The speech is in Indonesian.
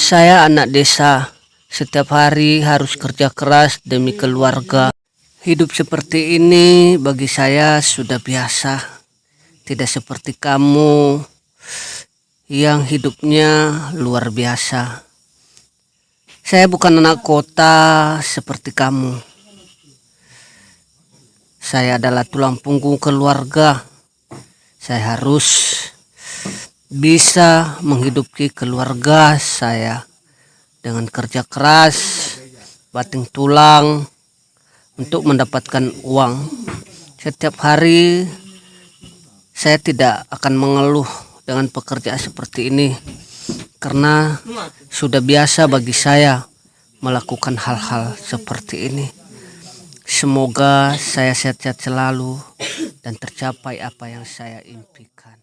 Saya anak desa, setiap hari harus kerja keras demi keluarga. Hidup seperti ini bagi saya sudah biasa, tidak seperti kamu yang hidupnya luar biasa. Saya bukan anak kota seperti kamu. Saya adalah tulang punggung keluarga. Saya harus bisa menghidupi keluarga saya dengan kerja keras, banting tulang untuk mendapatkan uang. Setiap hari saya tidak akan mengeluh dengan pekerjaan seperti ini karena sudah biasa bagi saya melakukan hal-hal seperti ini. Semoga saya sehat-sehat selalu dan tercapai apa yang saya impikan.